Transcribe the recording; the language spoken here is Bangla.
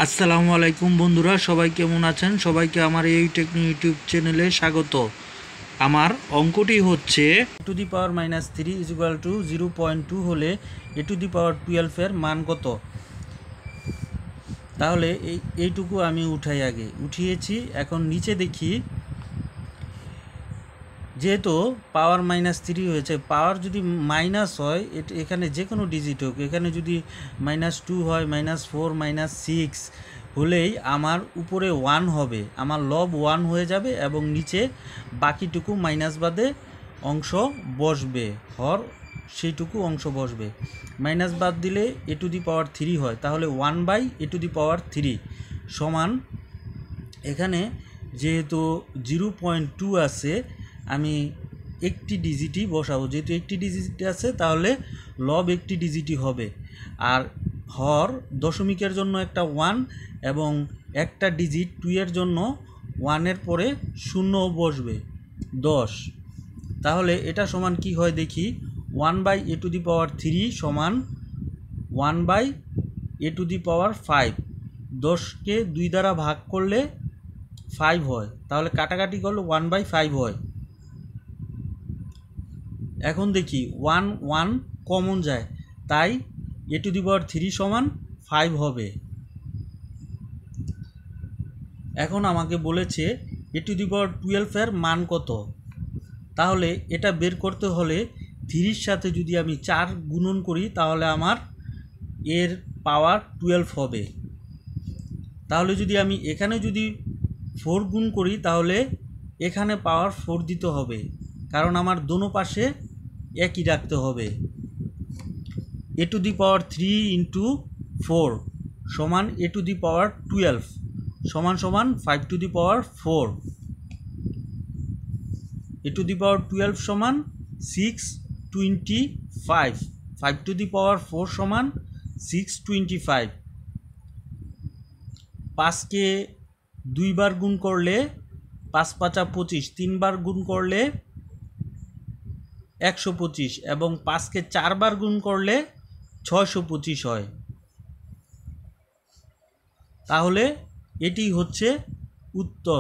আসসালামু আলাইকুম বন্ধুরা, সবাই কেমন আছেন? সবাইকে আমার এই টেকনিক ইউটিউব চ্যানেলে স্বাগত। আমার অঙ্কটি হচ্ছে (2^-3 = 0.2 হলে (a^12) এর মান কত? তাহলে এইটুকু আমি উঠিয়েছি। এখন নিচে দেখি, যেহেতু পাওয়ার -3 হয়েছে, পাওয়ার যদি মাইনাস হয় এখানে যে কোনো ডিজিট হোক, এখানে যদি -2 হয়, -4, -6 হলেই আমার উপরে 1 হবে, আমার লব 1 হয়ে যাবে এবং নিচে বাকিটুকু মাইনাস বাদে অংশ বসবে, হর সেইটুকু অংশ বসবে। মাইনাস বাদ দিলে a^3 হয়, তাহলে 1/a^3 সমান, এখানে যেহেতু 0.2 আছে আমি একটি ডিজিটই বসাবো, যেহেতু একটি ডিজিট আছে তাহলে লব একটি ডিজিটই হবে। আর হর দশমিকের জন্য একটা 1 এবং একটা ডিজিট 2 এর জন্য 1-এর পরে 0 বসবে, 10। তাহলে এটা সমান কি হয় দেখি, 1/a^3 সমান 1/a^5। 10কে 2 দ্বারা ভাগ করলে 5 হয়, তাহলে কাটাকাটি করলে 1/5 হয়। এখন দেখি 1 কমন যায়, তাই a^3 সমান 5 হবে। এখন আমাকে বলেছে a^12 এর মান কত। তাহলে এটা বের করতে হলে 3-র সাথে যদি আমি 4 গুণন করি তাহলে আমার এর পাওয়ার 12 হবে। তাহলে যদি আমি এখানে যদি 4 গুণ করি তাহলে এখানে পাওয়ার 4 দিতে হবে, কারণ আমার দোনো পাশে একই রাখতে হবে। a^3 × 4 সমান a^12 সমান 5^4। a^12 সমান 625, 5^4 সমান 625। 5কে 2 বার গুণ করলে 5×5 = 25, 3 বার গুণ করলে 125 এবং 5কে 4 বার গুণ করলে 625 হয়। তাহলে এটি হচ্ছে উত্তর।